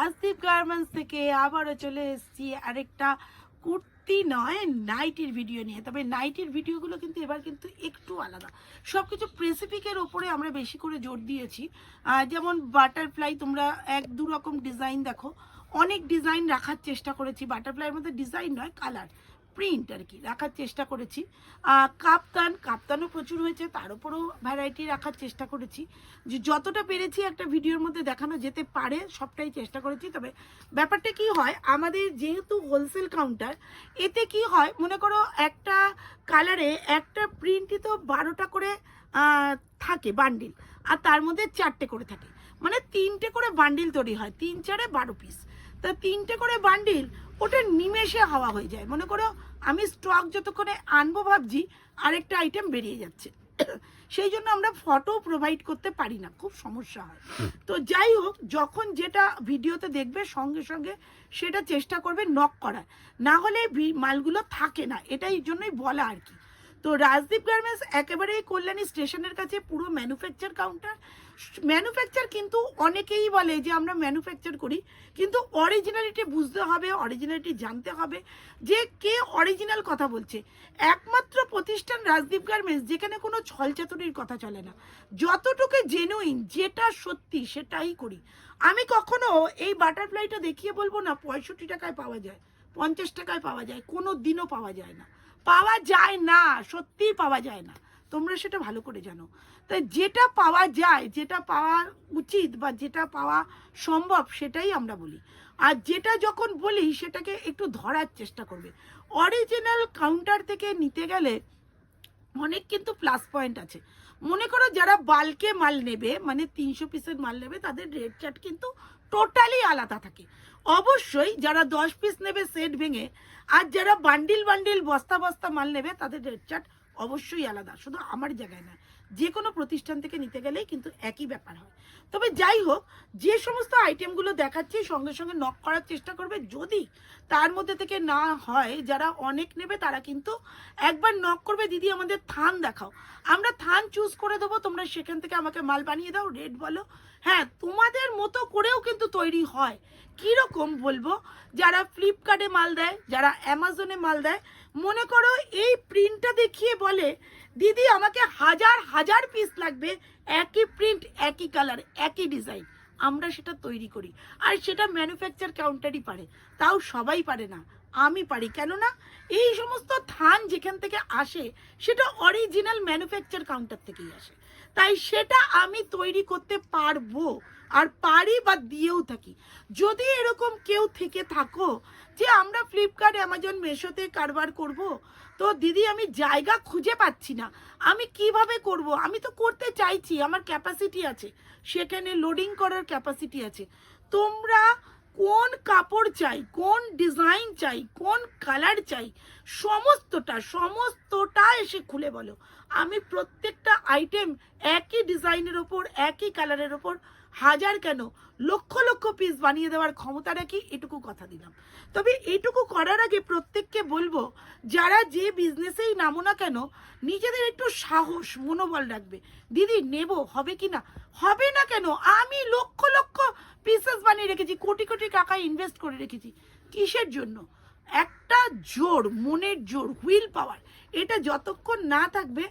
Rajdeep garments থেকে আবারও চলে এসেছি আরেকটা কুর্তি নয় নাইটির ভিডিও নিয়ে। তবে নাইটির ভিডিওগুলো কিন্তু এবার কিন্তু একটু আলাদা, সব কিছু স্পেসিফিকের ওপরে আমরা বেশি করে জোর দিয়েছি। যেমন বাটারফ্লাই, তোমরা এক দু রকম ডিজাইন দেখো, অনেক ডিজাইন রাখার চেষ্টা করেছি। বাটারফ্লাইয়ের মধ্যে ডিজাইন নয়, কালার প্রিন্ট আর কি রাখার চেষ্টা করেছি। কাপ্তানও প্রচুর হয়েছে, তার উপরেও ভ্যারাইটি রাখার চেষ্টা করেছি। যে যতটা পেরেছি একটা ভিডিওর মধ্যে দেখানো যেতে পারে সবটাই চেষ্টা করেছি। তবে ব্যাপারটা কি হয়, আমাদের যেহেতু হোলসেল কাউন্টার, এতে কি হয় মনে করো একটা কালারে একটা প্রিন্টই তো 12টা করে থাকে বান্ডিল, আর তার মধ্যে 4টে করে থাকে, মানে 3টে করে বান্ডিল তৈরি হয়, 3 4 12 পিস। তা 3টে করে বান্ডিল ওটা নিমেষে হাওয়া হয়ে যায়। মনে করো আমি স্টক যতক্ষণে আনবো ভাবছি আরেকটা আইটেম বেরিয়ে যাচ্ছে, সেই জন্য আমরা ফটো প্রোভাইড করতে পারি না, খুব সমস্যা হয়। তো যাই হোক, যখন যেটা ভিডিওতে দেখবে সঙ্গে সঙ্গে সেটা চেষ্টা করবে নক করার, না হলে মালগুলো থাকে না, এটাই জন্যই বলা আর কি। তো রাজদীপ গার্মেন্টস একেবারে কল্যাণী স্টেশনের কাছে, পুরো ম্যানুফ্যাকচার কাউন্টার। ম্যানুফ্যাকচার কিন্তু অনেকেই বলে যে আমরা ম্যানুফ্যাকচার করি, কিন্তু অরিজিনালিটি বুঝতে হবে, অরিজিনালিটি জানতে হবে যে কে অরিজিনাল কথা বলছে। একমাত্র প্রতিষ্ঠান রাজদীপ গার্মেন্টস যেখানে কোনো ছলচাতুরির কথা চলে না, যতটুকু জেনুইন, যেটা সত্যি সেটাই করি। আমি কখনো এই বাটারফ্লাইটা দেখিয়ে বলবো না 65 টাকায় পাওয়া যায়, 50 টাকায় পাওয়া যায়, কোনো দিনও পাওয়া যায় না, পাওয়া যায় না, সত্যিই পাওয়া যায় না, তোমরা সেটা ভালো করে জানো। তাই যেটা পাওয়া যায়, যেটা পাওয়া উচিত বা যেটা পাওয়া সম্ভব সেটাই আমরা বলি। আর যেটা যখন বলি সেটাকে একটু ধরার চেষ্টা করবে। অরিজিনাল কাউন্টার থেকে নিতে গেলে অনেক কিন্তু প্লাস পয়েন্ট আছে। মনে করো যারা বাল্কে মাল নেবে, মানে 300 পিসের মাল নেবে, তাদের রেট চার্ট কিন্তু টোটালি আলাদা থাকে। অবশ্যই যারা 10 পিস নেবে সেট ভেঙে, আর যারা বান্ডিল বান্ডিল বস্তা বস্তা মাল নেবে তাদের রেট চার্ট অবশ্যই আলাদা। শুধু আমার জায়গায় না, যে কোনো প্রতিষ্ঠান থেকে নিতে গেলেই কিন্তু একই ব্যাপার হয়। তবে যাই হোক, যে সমস্ত আইটেমগুলো দেখাচ্ছি সঙ্গে সঙ্গে নক করার চেষ্টা করবে। যদি তার মধ্যে থেকে না হয়, যারা অনেক নেবে তারা কিন্তু একবার নক করবে, দিদি আমাদের থান দেখাও, আমরা থান চুজ করে দেবো, তোমরা সেখান থেকে আমাকে মাল বানিয়ে দাও, রেট বলো। হ্যাঁ, তোমাদের মতো করেও কিন্তু তৈরি হয়। কীরকম বলবো, যারা ফ্লিপকার্টে মাল দেয়, যারা অ্যামাজনে মাল দেয়, মনে করো এই প্রিন্টটা দেখিয়ে বলে দিদি আমাকে হাজার হাজার পিস লাগবে, একই প্রিন্ট, একই কালার, একই ডিজাইন, আমরা সেটা তৈরি করি। আর সেটা ম্যানুফ্যাকচার কাউন্টারই পারে, তাও সবাই পারে না, আমি পারি। কেননা এই সমস্ত থান যেখান থেকে আসে সেটা অরিজিনাল ম্যানুফ্যাকচার কাউন্টার থেকেই আসে, তাই সেটা আমি তৈরি করতে পারবো, আর পারি বা দিয়েও থাকি। যদি এরকম কেউ থেকে থাকো যে আমরা ফ্লিপকার্ট, অ্যামাজন, মেশোতে কারবার করব, তো দিদি আমি জায়গা খুঁজে পাচ্ছি না, আমি কিভাবে করব, আমি তো করতে চাইছি, আমার ক্যাপাসিটি আছে, সেখানে লোডিং করার ক্যাপাসিটি আছে, তোমরা কোন কাপড় চাই, কোন ডিজাইন চাই, কোন কালার চাই, সমস্তটা এসে খুলে বলো। আমি প্রত্যেকটা আইটেম একই ডিজাইনের ওপর, একই কালারের ওপর হাজার কেন লক্ষ লক্ষ পিস বানিয়ে দেওয়ার ক্ষমতা রাখি, এটুকু কথা দিলাম। তবে এইটুকু করার আগে প্রত্যেককে বলবো, যারা যে বিজনেসেই নামো না কেন, নিজেদের একটু সাহস, মনোবল রাখবে। দিদি নেব, হবে কি না, হবে না কেন, আমি লক্ষ লক্ষ পিসেস বানিয়ে রেখেছি, কোটি কোটি টাকা ইনভেস্ট করে রেখেছি, কিসের জন্য? একটা জোর, মনের জোর, হুইল পাওয়ার, এটা যতক্ষণ না থাকবে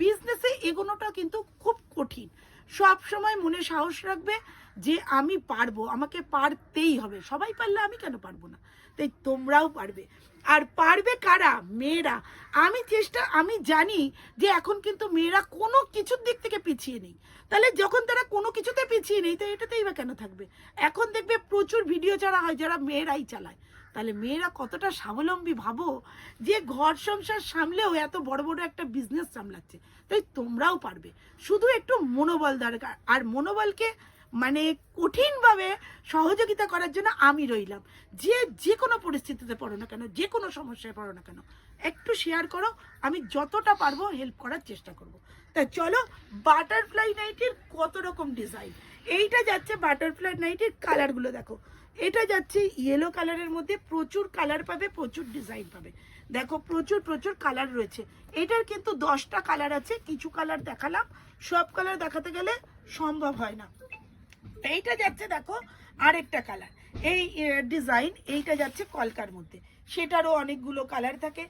বিজনেসে এগোনোটা কিন্তু খুব কঠিন। সব সময় মনে সাহস রাখবে যে আমি পারবো, আমাকে পারতেই হবে, সবাই পারলে আমি কেন পারবো না, তাই তোমরাও পারবে। আর পারবে কারা? মেয়েরা। আমি জানি যে এখন কিন্তু মেয়েরা কোনো কিছুর দিক থেকে পিছিয়ে নেই, তাহলে যখন তারা কোনো কিছুতে পিছিয়ে নেই তো এটাতেই বা কেন থাকবে? এখন দেখবে প্রচুর ভিডিও ছাড়া হয় যারা মেয়েরাই চালায়, তাহলে মেয়েরা কতটা স্বাবলম্বী ভাবো, যে ঘর সংসার সামলেও এত বড় বড় একটা বিজনেস সামলাচ্ছে। তাই তোমরাও পারবে, শুধু একটু মনোবল দরকার। আর মনোবলকে মানে কঠিনভাবে সহযোগিতা করার জন্য আমি রইলাম। যে কোনো পরিস্থিতিতে পড়ো না কেন, যে কোনো সমস্যায় পড়ো না কেন, একটু শেয়ার করো, আমি যতটা পারবো হেল্প করার চেষ্টা করব। তাই চলো, বাটারফ্লাই নাইটির কত রকম ডিজাইন। এইটা যাচ্ছে বাটারফ্লাই নাইটির কালারগুলো দেখো, এটা যাচ্ছে ইয়েলো কালারের মধ্যে, প্রচুর কালার পাবে, প্রচুর ডিজাইন পাবে। দেখো প্রচুর প্রচুর কালার রয়েছে, এটার কিন্তু 10টা কালার আছে, কিছু কালার দেখালাম, সব কালার দেখাতে গেলে সম্ভব হয় না। এইটা যাচ্ছে দেখো আরেকটা কালার, এই ডিজাইন, এইটা যাচ্ছে কলকার মধ্যে, সেটারও অনেকগুলো কালার থাকে,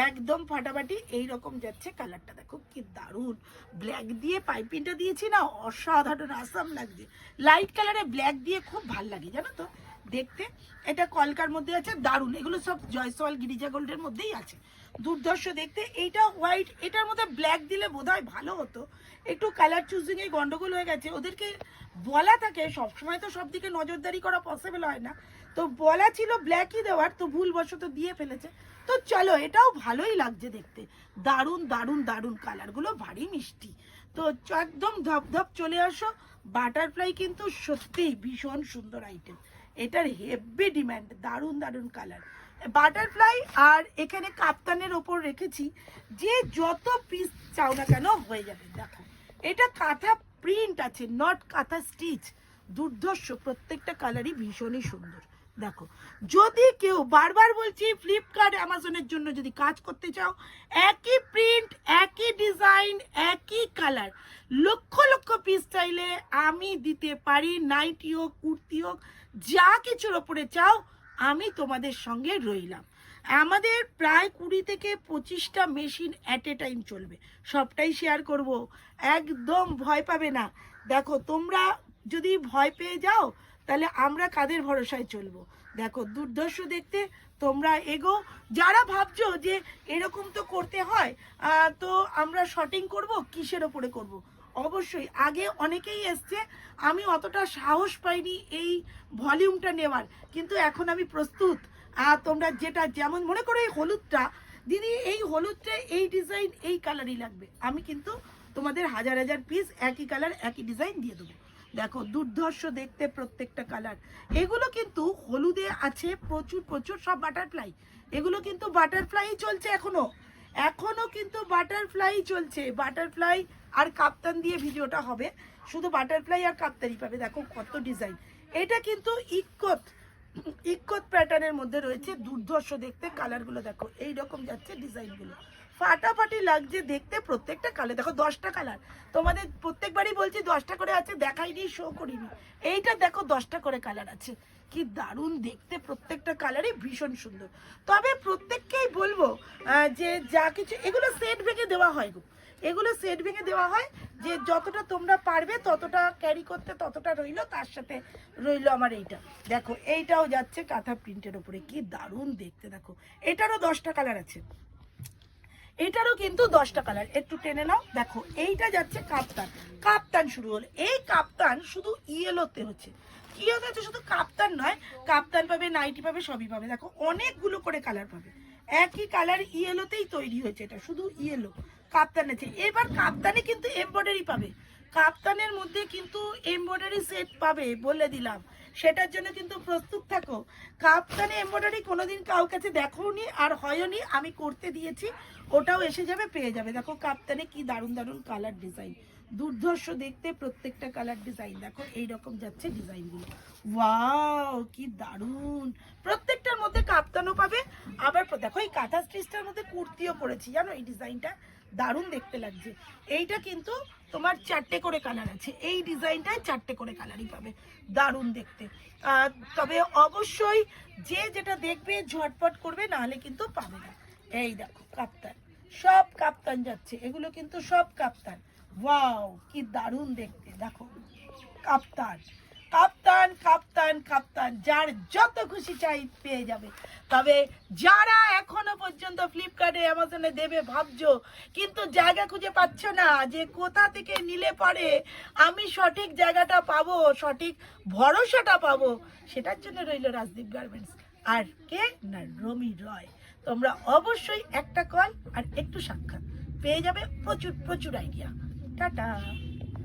একদম ফাটাফাটি এই রকম যাচ্ছে কালারটা। দেখো কি দারুণ, ব্ল্যাক দিয়ে পাইপিংটা দিয়েছি না, অসাধারণ আসাম লাগছে। লাইট কালারে ব্ল্যাক দিয়ে খুব ভাল লাগে জানো তো দেখতে। এটা কলকার মধ্যে আছে, দারুণ। এগুলো সব জয়সওয়াল গিরিজা গোল্ডের মধ্যেই আছে, দুর্ধর্ষ দেখতে। এইটা হোয়াইট, এটার মধ্যে ব্ল্যাক দিলে বোধহয় ভালো হতো, একটু কালার চুজিং এ গন্ডগোল হয়ে গেছে। ওদেরকে বলা থাকে, সবসময় তো সব দিকে নজরদারি করা পসিবল হয় না, তো বলা ছিল ব্ল্যাকই দেওয়ার, তো ভুলবশত দিয়ে ফেলেছে। তো চলো, এটাও ভালোই লাগছে দেখতে, দারুণ দারুণ দারুণ, কালারগুলো ভারী মিষ্টি। তো একদম ধপধপ চলে আসো। বাটারফ্লাই কিন্তু সত্যিই ভীষণ সুন্দর আইটেম, এটার হেভি ডিম্যান্ড, দারুণ দারুণ কালার বাটারফ্লাই। আর এখানে কাপ্তানের ওপর রেখেছি, যে যত পিস চাও না কেন হয়ে যাবে। দেখো এটা কাঁথা প্রিন্ট আছে, নট কাঁথা স্টিচ, দুর্ধর্ষ, প্রত্যেকটা কালারই ভীষণই সুন্দর। দেখো, যদি কেউ, বারবার বলছি, ফ্লিপকার্ট অ্যামাজনের জন্য যদি কাজ করতে চাও, একই প্রিন্ট, একই ডিজাইন, একই কালার, লক্ষ লক্ষ পিস চাইলে আমি দিতে পারি। নাইটি হোক, কুর্তি হোক, যা কিছুর ওপরে চাও আমি তোমাদের সঙ্গে রইলাম। আমাদের প্রায় 20 থেকে 25টা মেশিন অ্যাট এ টাইম চলবে, সবটাই শেয়ার করব, একদম ভয় পাবে না। দেখো, তোমরা যদি ভয় পেয়ে যাও তাহলে আমরা কাদের ভরসায় চলবো। দেখো দুর্ধর্ষ দেখতে, তোমরা এগো। যারা ভাবছো যে এরকম তো করতে হয়, তো আমরা শর্টিং করব, কিসের ওপরে করব, অবশ্যই আগে অনেকেই এসছে, আমি অতটা সাহস পাইনি এই ভলিউমটা নেওয়ার, কিন্তু এখন আমি প্রস্তুত। তোমরা যেটা যেমন মনে করো, এই হলুদটা দিদি, এই হলুদটা এই ডিজাইন এই কালারই লাগবে, আমি কিন্তু তোমাদের হাজার হাজার পিস একই কালার একই ডিজাইন দিয়ে দেবো। দেখো দুর্ধর্ষ দেখতে প্রত্যেকটা কালার। এগুলো কিন্তু হলুদে আছে প্রচুর প্রচুর, সব বাটারফ্লাই। এগুলো কিন্তু বাটারফ্লাই চলছে এখনো, এখনো কিন্তু বাটারফ্লাই চলছে। বাটারফ্লাই আর কাপ্তান দিয়ে ভিডিওটা হবে, শুধু বাটারফ্লাই আর কাপ্তানই পাবে। দেখো কত ডিজাইন, এটা কিন্তু ইক্কত ইক্কত প্যাটার্নের মধ্যে রয়েছে, দুর্ধর্ষ দেখতে। কালারগুলো দেখো এই রকম যাচ্ছে, ডিজাইনগুলো ফাটাফাটি লাগছে দেখতে। প্রত্যেকটা কালার দেখো, 10টা কালার, তোমাদের প্রত্যেকবারই বলছি 10টা করে আছে, দেখাইনি, শো করিনি। এইটা দেখো 10টা করে কালার আছে, কি দারুণ দেখতে, প্রত্যেকটা কালারই ভীষণ সুন্দর। তবে প্রত্যেককেই বলবো যে যা কিছু, এগুলো সেট ভেঙে দেওয়া হয় গো, এগুলো সেট ভেঙে দেওয়া হয়, যে যতটা তোমরা পারবে ততটা ক্যারি করতে, ততটা রইলো। তার সাথে রইলো আমার এইটা, দেখো এইটাও যাচ্ছে কাঁথা প্রিন্টের ওপরে, কি দারুণ দেখতে। দেখো এটারও 10টা কালার আছে, এটারও কিন্তু 10টা কালার, একটু টেনে নাও। দেখো এইটা যাচ্ছে কাপ্তান, কাপ্তান শুরু হলো। এই কাপ্তান শুধু ইয়েলোতে হচ্ছে, কি হচ্ছে, শুধু কাপ্তান নয়, কাপ্তান পাবে, নাইটি পাবে, সবই পাবে। দেখো অনেকগুলো করে কালার পাবে, একই কালার ইয়েলোতেই তৈরি হয়েছে, এটা শুধু ইয়েলো কাপ্তান আছে। এবার কাপ্তানে কিন্তু এমব্রয়ডারি পাবে, কাপ্তানের মধ্যে কিন্তু এমব্রয়ডারি সেট পাবে, বলে দিলাম, সেটার জন্য কিন্তু প্রস্তুত থাকো। কাপ্তানে এমব্রয়ডারি কোনোদিন কারোর কাছে দেখোনি আর হয়নি, আমি করতে দিয়েছি, ওটাও এসে যাবে, পেয়ে যাবে। দেখো কাপ্তানে কি দারুণ দারুণ কালার ডিজাইন, দুর্ধর্ষ দেখতে প্রত্যেকটা কালার ডিজাইন। দেখো এইরকম যাচ্ছে ডিজাইনগুলো, ওয়াও কি দারুণ, প্রত্যেকটার মধ্যে কাপ্তানও পাবে। আবার দেখো এই কাঁথা স্টিচটার মধ্যে কুর্তিও করেছি, জানো এই ডিজাইনটা দারুণ দেখতে লাগছে। এইটা কিন্তু তোমার 4টে করে কালার আছে, এই ডিজাইনটায় 4টে করে কালারই পাবে, দারুণ দেখতে। তবে অবশ্যই যে যেটা দেখবে ঝটপট করবে, নাহলে কিন্তু পাবে না। এই দেখো কাপ্তান, সব কাপ্তান যাচ্ছে, এগুলো কিন্তু সব কাপ্তান। ওয়াও কি দারুণ দেখতে, দেখো কাপ্তান কাপ্তান কাপ্তান কাপ্তান, যার যত খুশি চাই পেয়ে যাবে। তবে যারা এখনো পর্যন্ত ফ্লিপকার্টে অ্যামাজনে দেবে ভাবছো, কিন্তু জায়গা খুঁজে পাচ্ছ না, যে কোথা থেকে নিলে পরে আমি সঠিক জায়গাটা পাবো, সঠিক ভরসাটা পাবো, সেটার জন্য রইল রাজদীপ গার্মেন্টস। আর কে না, রমি রয়। তোমরা অবশ্যই একটা কল আর একটু সাক্ষাৎ পেয়ে যাবে, প্রচুর প্রচুর আইডিয়া। টাটা।